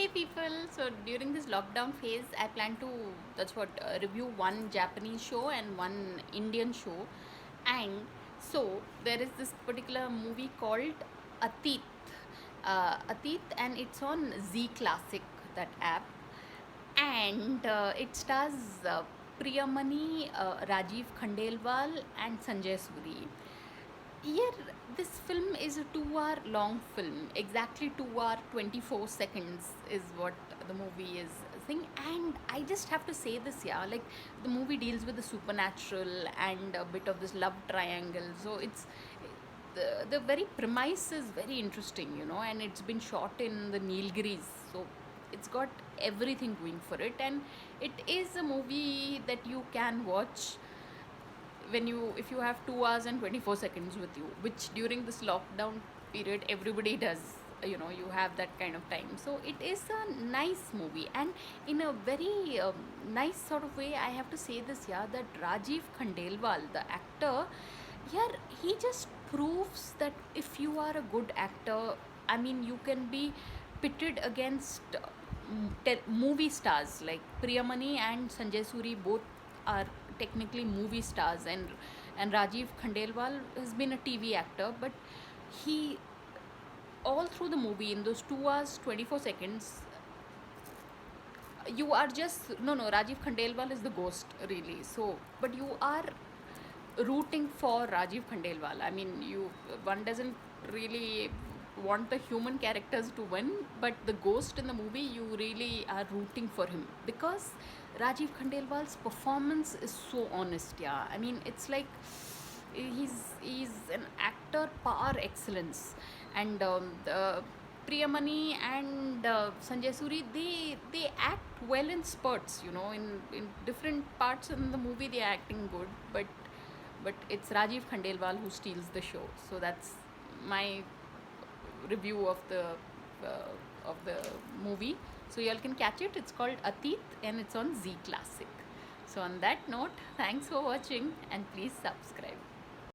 people. So during this lockdown phase, I plan to review one Japanese show and one Indian show, and so there is this particular movie called Atit, Atit, and it's on Z Classic, that app, and it stars Priyamani, Rajiv Khandelwal, and Sanjay Suri. Here, this film is a 2 hour long film. Exactly 2 hour 24 seconds is what the movie is saying. And I just have to say this, yeah, like the movie deals with the supernatural and a bit of this love triangle. So it's the very premise is very interesting, and it's been shot in the Nilgiris. So it's got everything going for it, and it is a movie that you can watch when you if you have 2 hours and 24 seconds with you, which during this lockdown period everybody does. You have that kind of time, so it is a nice movie. And in a very nice sort of way, I have to say this, yeah, that Rajiv Khandelwal, the actor, here he just proves that if you are a good actor, I mean, you can be pitted against movie stars like Priyamani and Sanjay Suri. Both are technically movie stars, and Rajiv Khandelwal has been a TV actor, but he, all through the movie, in those 2 hours 24 seconds, you are just no, Rajiv Khandelwal is the ghost, really. So but you are rooting for Rajiv Khandelwal. I mean, one doesn't really want the human characters to win, but the ghost in the movie, you really are rooting for him because Rajiv Khandelwal's performance is so honest. Yeah, I mean, it's like he's an actor par excellence, and Priyamani and Sanjay Suri, they act well in spurts. In different parts in the movie they are acting good, but it's Rajiv Khandelwal who steals the show. So that's my review of the movie. So y'all can catch it. It's called Atit and it's on Z Classic. So on that note, thanks for watching and please subscribe.